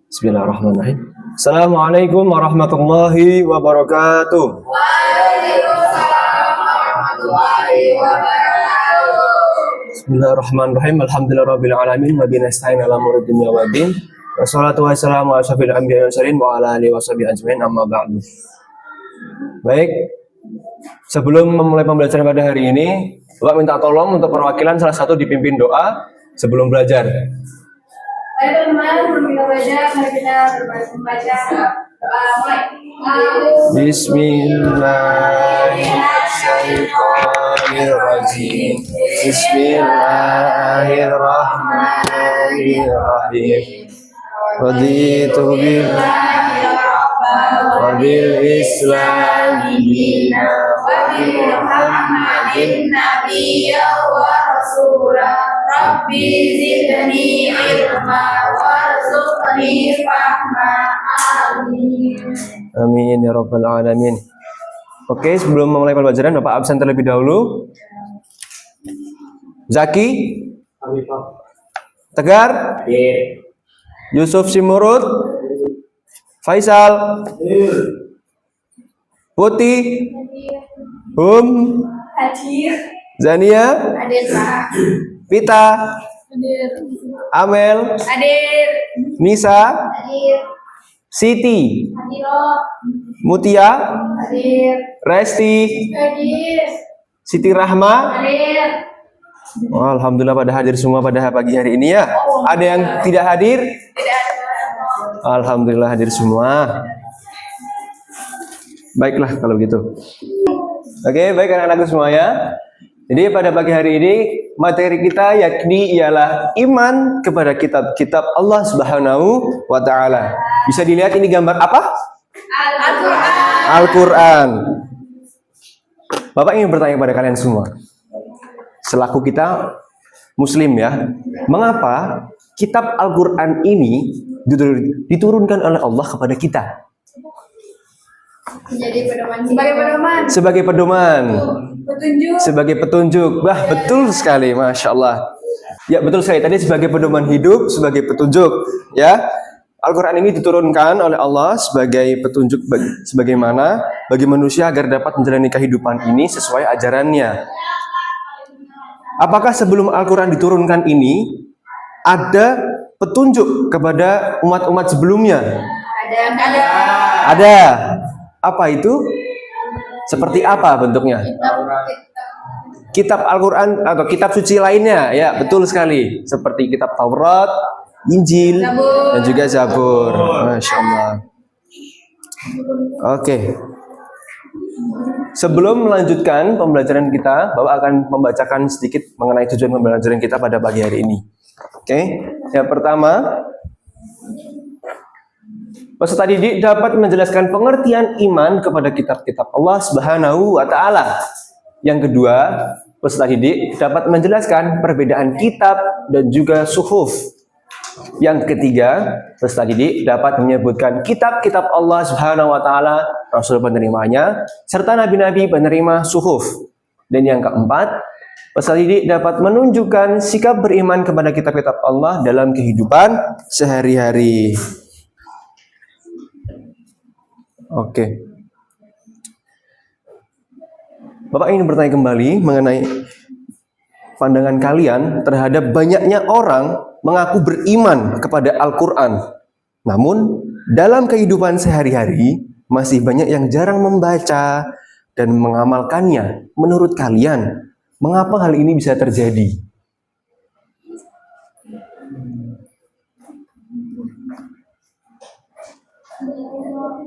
Bismillahirrahmanirrahim. Assalamualaikum warahmatullahi wabarakatuh. Waalaikumsalam warahmatullahi wabarakatuh. Bismillahirrahmanirrahim. Alhamdulillahirabbil alamin wa bihi nasta'in ala umuri dunya waddin. Wassalatu wassalamu ala asyrofil anbiya'i wal mursalin wa ala alihi washabihi ajmain amma ba'du. Baik. Sebelum memulai pembelajaran pada hari ini, Bapak minta tolong untuk perwakilan salah satu dipimpin doa sebelum belajar. Baik teman-teman, sebelum kita belajar, mari kita membaca doa mulai. Bismillahirrahmanirrahim. Bismillahirrahmanirrahim. Raditu billahi wa bil islami dinan wa bi Muhammadin nabiyyan wa rasulah. Rabbi zidni ilma warzuqni fahma. Amin. Amin ya rabbal alamin. Oke, sebelum memulai pembelajaran, Bapak absen terlebih dahulu. Zaki, Tegar, Yusuf Simurut, Faisal, Putih, Hadir. Zania, Hadir Pak. Pita, Hadir. Amel, Hadir. Nisa, Hadir. Siti, Hadiro. Mutia, Hadir. Resti, Hadir. Siti Rahma. Hadir. Oh, alhamdulillah pada hadir semua pada pagi hari ini ya. Ada yang tidak hadir? Tidak ada. Alhamdulillah hadir semua. Baiklah kalau gitu. Oke, baik anak-anakku semuanya. Jadi pada pagi hari ini materi kita yakni ialah iman kepada kitab-kitab Allah Subhanahu wa taala. Bisa dilihat ini gambar apa? Al-Quran. Al-Qur'an. Bapak ingin bertanya kepada kalian semua. Selaku kita muslim ya, mengapa kitab Al-Qur'an ini diturunkan oleh Allah kepada kita? Menjadi pedoman. Sebagai pedoman. Sebagai pedoman. Petunjuk. Sebagai petunjuk. Wah, betul sekali, Masya Allah. Ya, betul sekali. Tadi sebagai pedoman hidup, sebagai petunjuk. Ya, Al-Quran ini diturunkan oleh Allah sebagai petunjuk sebagaimana bagi manusia agar dapat menjalani kehidupan ini sesuai ajarannya. Apakah sebelum Al-Quran diturunkan ini ada petunjuk kepada umat-umat sebelumnya? Ada. Ada. Apa itu? Seperti apa bentuknya? Kitab Al-Quran atau kitab suci lainnya, ya betul sekali. Seperti kitab Taurat, Injil, dan juga Zabur. Masya Allah. Oke. Sebelum melanjutkan pembelajaran kita, Bapak akan membacakan sedikit mengenai tujuan pembelajaran kita pada pagi hari ini. Oke. Yang pertama, peserta didik dapat menjelaskan pengertian iman kepada kitab-kitab Allah Subhanahu wa taala. Yang kedua, peserta didik dapat menjelaskan perbedaan kitab dan juga suhuf. Yang ketiga, peserta didik dapat menyebutkan kitab-kitab Allah Subhanahu wa taala, rasul penerimanya, serta nabi-nabi penerima suhuf. Dan yang keempat, peserta didik dapat menunjukkan sikap beriman kepada kitab-kitab Allah dalam kehidupan sehari-hari. Oke. Bapak ingin bertanya kembali mengenai pandangan kalian terhadap banyaknya orang mengaku beriman kepada Al-Quran. Namun, dalam kehidupan sehari-hari, masih banyak yang jarang membaca dan mengamalkannya. Menurut kalian, mengapa hal ini bisa terjadi?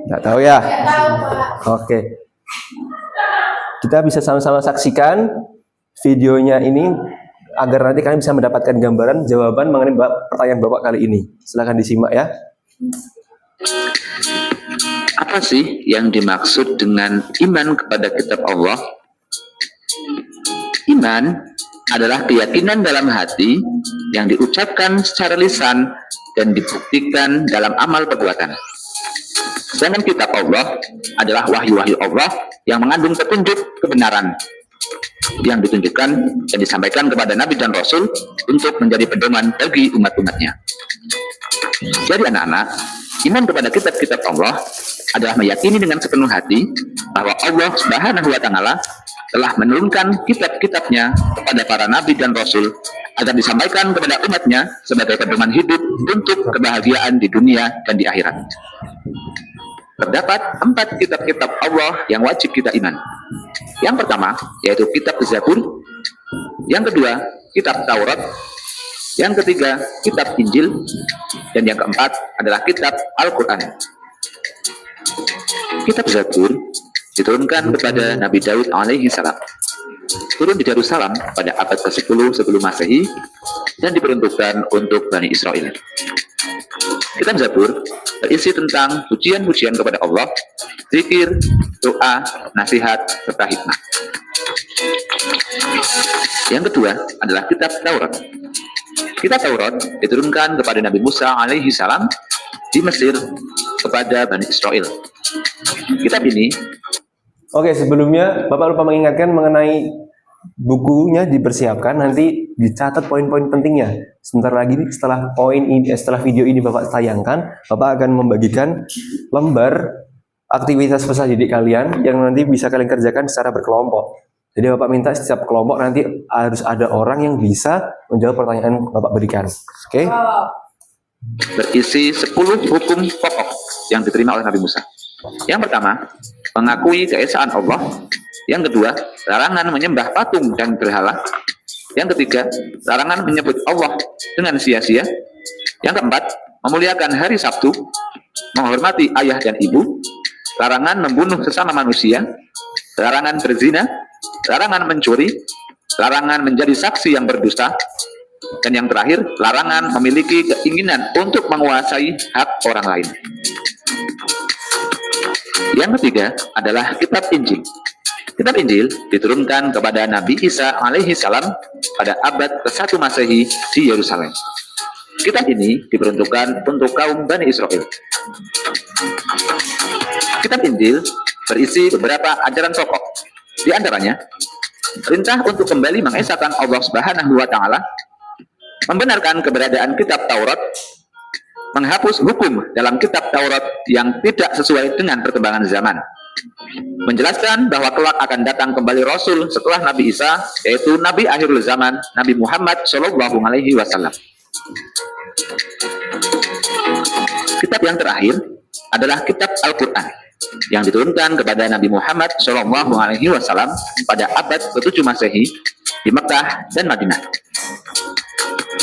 Nggak tahu ya? Nggak tahu, Pak. Oke. Kita bisa sama-sama saksikan videonya ini agar nanti kalian bisa mendapatkan gambaran jawaban mengenai pertanyaan Bapak kali ini. Silakan disimak ya. Apa sih yang dimaksud dengan iman kepada kitab Allah? Iman adalah keyakinan dalam hati yang diucapkan secara lisan dan dibuktikan dalam amal perbuatan. Sedangkan kitab Allah adalah wahyu-wahyu Allah yang mengandung petunjuk kebenaran yang ditunjukkan dan disampaikan kepada Nabi dan Rasul untuk menjadi pedoman bagi umat-umatnya. Jadi anak-anak, iman kepada kitab-kitab Allah adalah meyakini dengan sepenuh hati bahwa Allah Subhanahu wa Ta'ala telah menurunkan kitab-kitabnya kepada para nabi dan rasul agar disampaikan kepada umatnya sebagai pedoman hidup untuk kebahagiaan di dunia dan di akhirat. Terdapat 4 kitab-kitab Allah yang wajib kita iman. Yang pertama yaitu kitab Zabur, yang kedua kitab Taurat, yang ketiga kitab Injil, dan yang keempat adalah kitab Al-Quran. Kitab Zabur diturunkan kepada Nabi Daud alaihi salam. Turun di Yerusalem pada abad ke-10 sebelum Masehi dan diperuntukkan untuk Bani Israel. Kitab Zabur berisi tentang pujian-pujian kepada Allah, zikir, doa, nasihat, serta hikmah. Yang kedua adalah kitab Taurat. Kitab Taurat diturunkan kepada Nabi Musa alaihi salam di Mesir kepada Bani Israel. Kitab ini Oke, sebelumnya Bapak lupa mengingatkan mengenai bukunya dipersiapkan, nanti dicatat poin-poin pentingnya. Sebentar lagi setelah setelah video ini Bapak tayangkan, Bapak akan membagikan lembar aktivitas peserta didik kalian yang nanti bisa kalian kerjakan secara berkelompok. Jadi Bapak minta setiap kelompok nanti harus ada orang yang bisa menjawab pertanyaan Bapak berikan. Oke? berisi 10 hukum pokok yang diterima oleh Nabi Musa. Yang pertama, mengakui keesaan Allah. Yang kedua, larangan menyembah patung dan berhala. Yang ketiga, larangan menyebut Allah dengan sia-sia. Yang keempat, memuliakan hari Sabtu, menghormati ayah dan ibu, larangan membunuh sesama manusia, larangan berzina, larangan mencuri, larangan menjadi saksi yang berdusta, dan yang terakhir, larangan memiliki keinginan untuk menguasai hak orang lain. Yang ketiga adalah kitab Injil. Kitab Injil diturunkan kepada Nabi Isa alaihi salam pada abad ke-1 Masehi di Yerusalem. Kitab ini diperuntukkan untuk kaum Bani Israel. Kitab Injil berisi beberapa ajaran pokok. Di antaranya, perintah untuk kembali mengesahkan Allah Subhanahu wa Ta'ala, membenarkan keberadaan kitab Taurat, menghapus hukum dalam kitab Taurat yang tidak sesuai dengan perkembangan zaman, menjelaskan bahwa kelak akan datang kembali Rasul setelah Nabi Isa, yaitu Nabi akhirul zaman, Nabi Muhammad Shallallahu Alaihi Wasallam. Kitab yang terakhir adalah kitab Al-Quran yang diturunkan kepada Nabi Muhammad Shallallahu Alaihi Wasallam pada abad ke-7 Masehi di Mekah dan Madinah.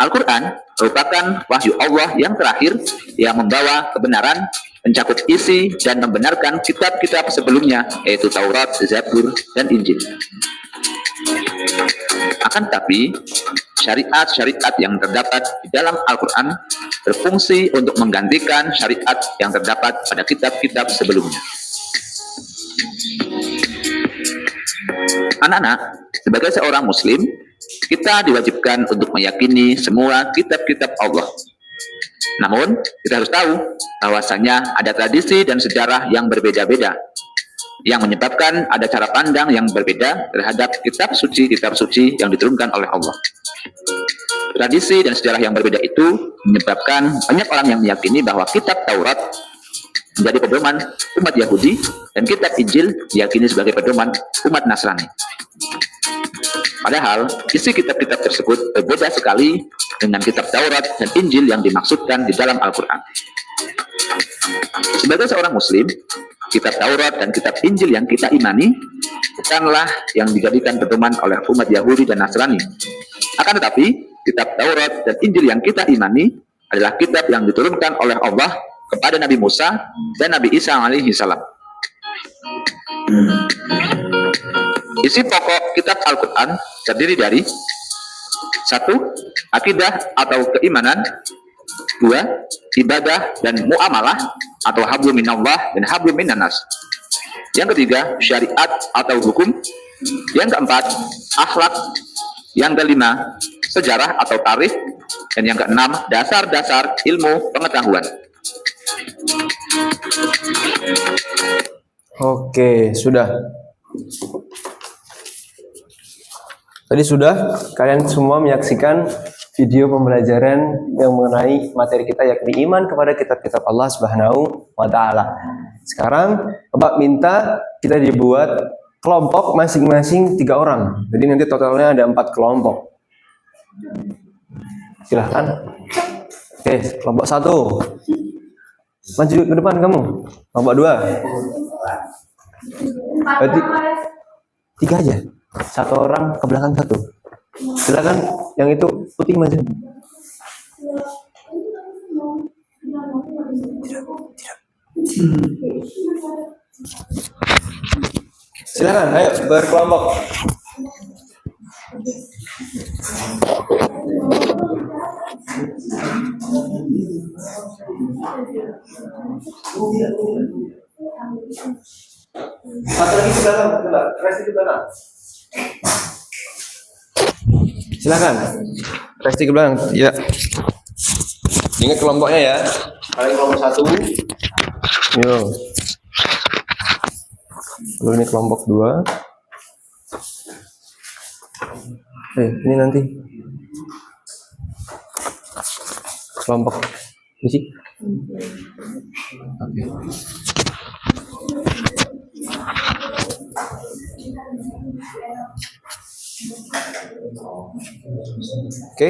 Al-Quran merupakan wahyu Allah yang terakhir yang membawa kebenaran, mencakup isi dan membenarkan kitab-kitab sebelumnya, yaitu Taurat, Zabur, dan Injil. Akan tetapi, syariat-syariat yang terdapat di dalam Al-Quran berfungsi untuk menggantikan syariat yang terdapat pada kitab-kitab sebelumnya. Anak-anak, sebagai seorang Muslim, kita diwajibkan untuk meyakini semua kitab-kitab Allah. Namun, kita harus tahu bahwasanya ada tradisi dan sejarah yang berbeda-beda, yang menyebabkan ada cara pandang yang berbeda terhadap kitab suci yang diturunkan oleh Allah. Tradisi dan sejarah yang berbeda itu menyebabkan banyak orang yang meyakini bahwa kitab Taurat menjadi pedoman umat Yahudi dan kitab Injil diyakini sebagai pedoman umat Nasrani. Padahal, isi kitab-kitab tersebut berbeda sekali dengan kitab Taurat dan Injil yang dimaksudkan di dalam Al-Quran. Sebagai seorang Muslim, kitab Taurat dan kitab Injil yang kita imani bukanlah yang dijadikan pedoman oleh umat Yahudi dan Nasrani. Akan tetapi, kitab Taurat dan Injil yang kita imani adalah kitab yang diturunkan oleh Allah kepada Nabi Musa dan Nabi Isa alaihi salam. Isi pokok kitab Al-Quran terdiri dari 1. Akidah atau keimanan, 2. Ibadah dan muamalah atau hablum minallah dan hablum minannas, yang ketiga syariat atau hukum, yang keempat akhlak, yang kelima sejarah atau tarikh, dan yang keenam dasar-dasar ilmu pengetahuan. Oke, sudah. Tadi sudah kalian semua menyaksikan video pembelajaran yang mengenai materi kita yakni iman kepada kitab-kitab Allah Subhanahu wa taala. Sekarang Bapak minta kita dibuat kelompok masing-masing 3 orang. Jadi nanti totalnya ada 4 kelompok. Silahkan. Oke, kelompok 1. Maju ke depan kamu. Kelompok 2. Berarti 3 aja. 1 orang ke belakang 1. Silakan yang itu putih maju. Silakan, ayo berkelompok. Satu lagi ke belakang, rest ke belakang. Silakan, resti ke belakang. Ya. Ingat kelompoknya ya. Kalian kelompok 1. Yo. Lalu ini kelompok 2. Ini nanti kelompok ini sih. Oke. Oke,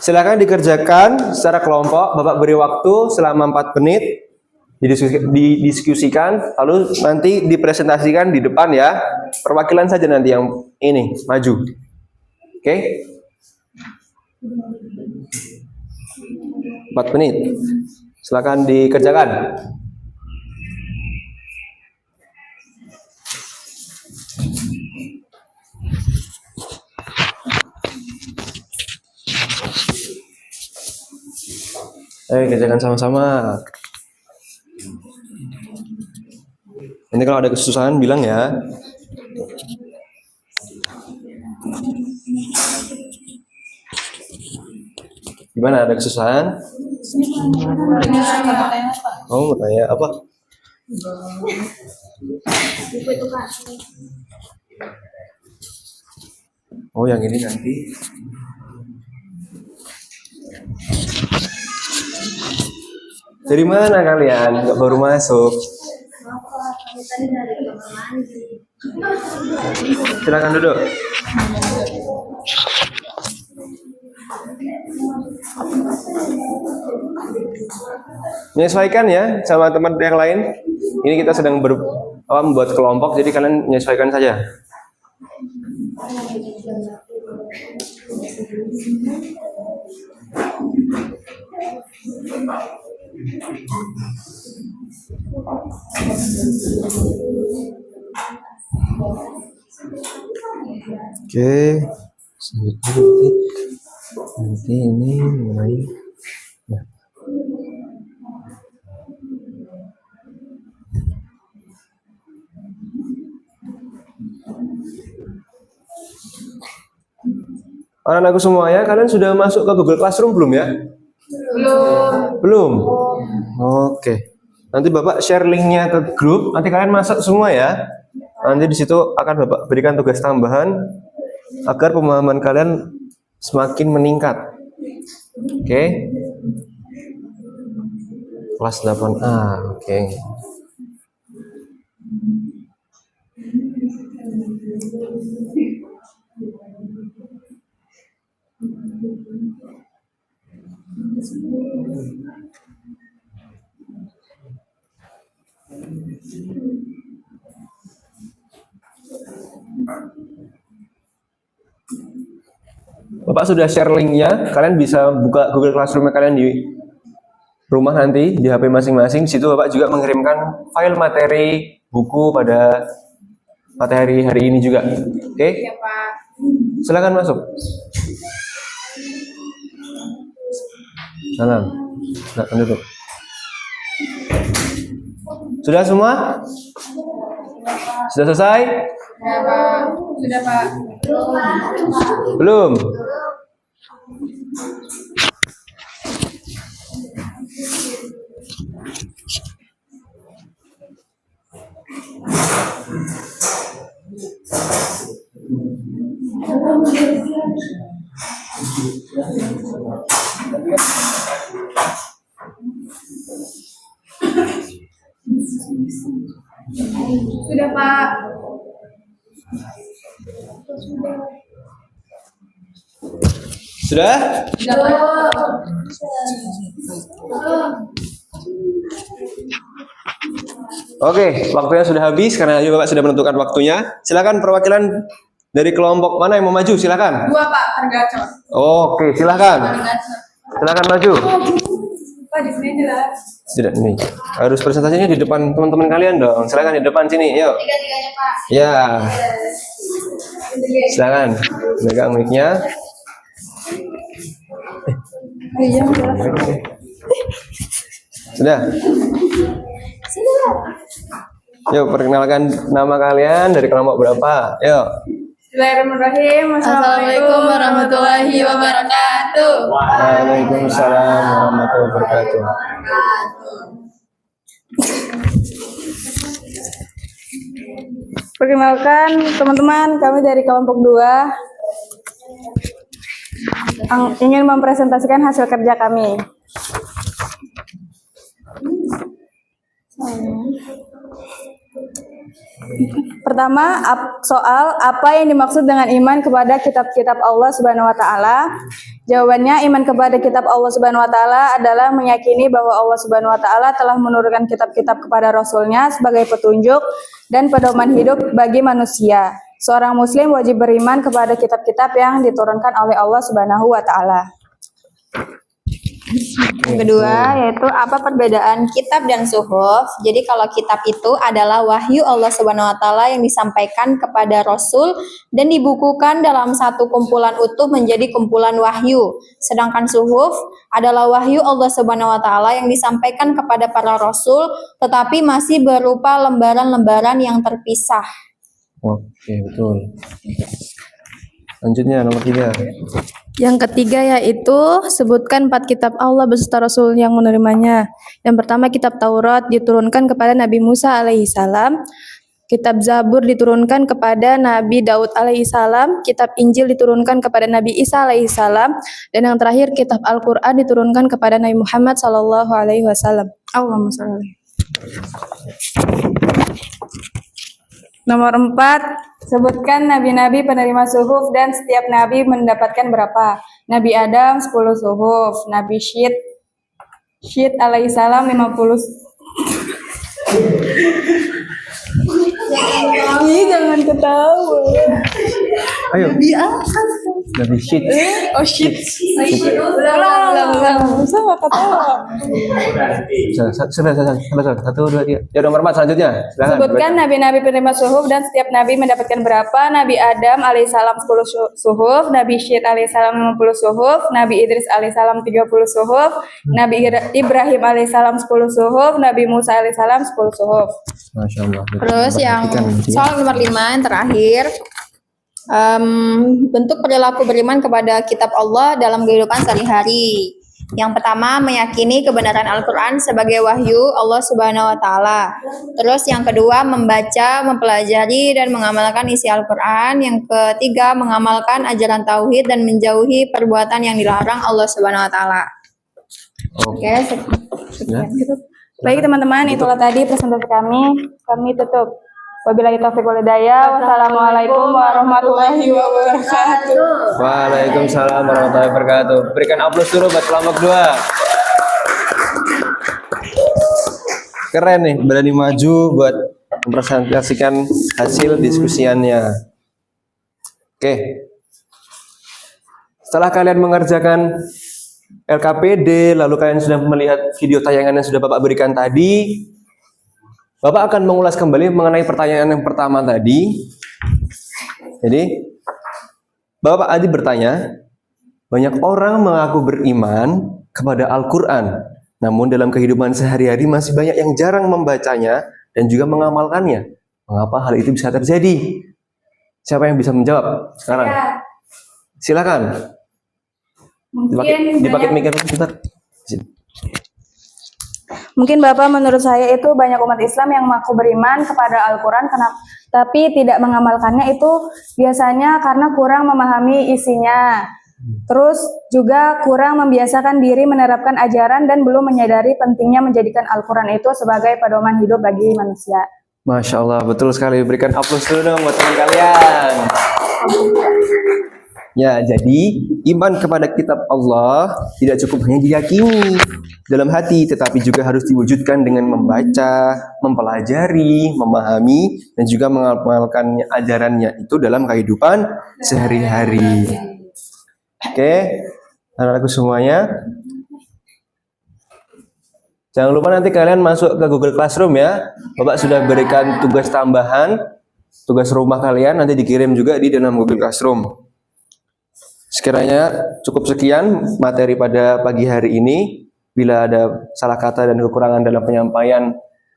silakan dikerjakan secara kelompok. Bapak beri waktu selama 4 menit didiskusikan, lalu nanti dipresentasikan di depan ya. Perwakilan saja nanti yang ini maju. Oke, 4 menit. Silakan dikerjakan. Ayo kerjakan sama-sama. Ini kalau ada kesusahan bilang ya. Gimana, ada kesusahan? Oh, mau tanya apa? Oh, yang ini nanti. Dari mana kalian? Nggak baru masuk. Silakan duduk. Menyesuaikan ya sama teman yang lain. Ini kita sedang membuat kelompok, jadi kalian menyesuaikan saja. Oke, selanjutnya nanti ini mulai. Ya. Anak-anakku semua ya, kalian sudah masuk ke Google Classroom belum ya? Belum. Oke. Nanti Bapak share linknya ke grup, nanti kalian masuk semua ya. Nanti di situ akan Bapak berikan tugas tambahan agar pemahaman kalian semakin meningkat. Oke. Kelas 8A. Oke. Bapak sudah share linknya, kalian bisa buka Google Classroom kalian di rumah nanti, di HP masing-masing. Di situ Bapak juga mengirimkan file materi buku pada materi hari ini juga. Oke? Ya, Pak. Silakan masuk. Salam. Silakan duduk. Sudah semua? Sudah selesai? Ya, Pak. Sudah, Pak. Belum? Sudah Pak. Sudah? Oke, waktunya sudah habis karena Bapak sudah menentukan waktunya. Silakan perwakilan dari kelompok mana yang mau maju? Silakan. Dua Pak, tergacor. Oke, silakan. Silakan maju. Pak di sini jelas. Tidak, ini harus presentasinya di depan teman-teman kalian dong. Silakan di depan sini, yuk. Tiga-tiganya Pak. Ya, silakan. Pegang mic-nya. Sudah. Yuk, perkenalkan nama kalian dari kelompok berapa? Yuk. Bismillahirrahmanirrahim. Assalamualaikum warahmatullahi wabarakatuh. Waalaikumsalam warahmatullahi wabarakatuh. Perkenalkan teman-teman, kami dari kelompok 2 ingin mempresentasikan hasil kerja kami. Pertama, soal apa yang dimaksud dengan iman kepada kitab-kitab Allah Subhanahu wa taala? Jawabannya, iman kepada kitab Allah Subhanahu wa taala adalah meyakini bahwa Allah Subhanahu wa taala telah menurunkan kitab-kitab kepada rasulnya sebagai petunjuk dan pedoman hidup bagi manusia. Seorang muslim wajib beriman kepada kitab-kitab yang diturunkan oleh Allah Subhanahu wa taala. Yang kedua yaitu apa perbedaan kitab dan suhuf. Jadi kalau kitab itu adalah wahyu Allah Subhanahu wa taala yang disampaikan kepada rasul dan dibukukan dalam satu kumpulan utuh menjadi kumpulan wahyu. Sedangkan suhuf adalah wahyu Allah Subhanahu wa taala yang disampaikan kepada para rasul tetapi masih berupa lembaran-lembaran yang terpisah. Oke, betul. Lanjutnya nomor 3. Yang ketiga yaitu sebutkan 4 kitab Allah beserta Rasul yang menerimanya. Yang pertama kitab Taurat diturunkan kepada Nabi Musa alaihissalam. Kitab Zabur diturunkan kepada Nabi Daud alaihissalam. Kitab Injil diturunkan kepada Nabi Isa alaihissalam. Dan yang terakhir kitab Al-Quran diturunkan kepada Nabi Muhammad sallallahu alaihi wasallam. Allahumma sholli. Nomor 4, sebutkan nabi-nabi penerima suhuf dan setiap nabi mendapatkan berapa? Nabi Adam 10 suhuf, Nabi Syed alaihissalam 50. Jangan ketawa. Ayo. Nabi Syed. Oh shit. Ulang. Sama ketawa. Sudah. 1, 2, 3. Ya, nomor 4 selanjutnya. Silakan. Sebutkan nabi-nabi penerima suhuf dan setiap nabi mendapatkan berapa? Nabi Adam alaihissalam 10 suhuf, Nabi Syed alaihissalam 50 suhuf, Nabi Idris alaihissalam 30 suhuf, Nabi Ibrahim alaihissalam 10 suhuf, Nabi Musa alaihissalam 10 suhuf. Masya Allah. Terus yang soal nomor 5 yang terakhir, bentuk perilaku beriman kepada kitab Allah dalam kehidupan sehari-hari. Yang pertama, meyakini kebenaran Al-Quran sebagai wahyu Allah Subhanahu wa taala. Terus yang kedua, membaca, mempelajari dan mengamalkan isi Al-Quran. Yang ketiga, mengamalkan ajaran tauhid dan menjauhi perbuatan yang dilarang Allah Subhanahu wa taala. Oke, Ya. Baik teman-teman, itulah tadi presentasi kami. Kami tutup. Wabillahi taufiq wal hidayah. Wassalamualaikum warahmatullahi wabarakatuh. Waalaikumsalam warahmatullahi wabarakatuh. Berikan aplaus dulu buat kelompok 2. Keren nih, berani maju buat mempresentasikan hasil diskusiannya. Oke. Setelah kalian mengerjakan LKPD, lalu kalian sudah melihat video tayangan yang sudah Bapak berikan tadi, Bapak akan mengulas kembali mengenai pertanyaan yang pertama tadi. Jadi, Bapak Adi bertanya, banyak orang mengaku beriman kepada Al-Quran, namun dalam kehidupan sehari-hari masih banyak yang jarang membacanya dan juga mengamalkannya. Mengapa hal itu bisa terjadi? Siapa yang bisa menjawab sekarang? Silakan. Mungkin Dipakai mikir sebentar. Mungkin Bapak, menurut saya itu banyak umat Islam yang mengaku beriman kepada Al-Quran, tapi tidak mengamalkannya itu biasanya karena kurang memahami isinya. Terus juga kurang membiasakan diri menerapkan ajaran dan belum menyadari pentingnya menjadikan Al-Quran itu sebagai pedoman hidup bagi manusia. Masya Allah, betul sekali. Berikan aplaus dulu dong buat teman kalian. Ya, jadi iman kepada kitab Allah tidak cukup hanya diyakini dalam hati, tetapi juga harus diwujudkan dengan membaca, mempelajari, memahami, dan juga mengamalkan ajarannya itu dalam kehidupan sehari-hari. Oke, anak-anakku semuanya, jangan lupa nanti kalian masuk ke Google Classroom ya. Bapak sudah berikan tugas tambahan, tugas rumah kalian nanti dikirim juga di dalam Google Classroom. Sekiranya cukup sekian materi pada pagi hari ini. Bila ada salah kata dan kekurangan dalam penyampaian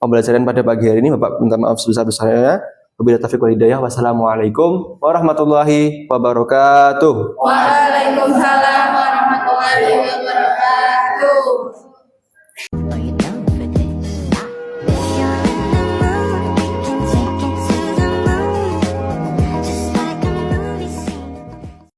pembelajaran pada pagi hari ini, Bapak minta maaf sebesar-besarnya. Wabillahi taufiq wal hidayah. Wassalamualaikum warahmatullahi wabarakatuh. Waalaikumsalam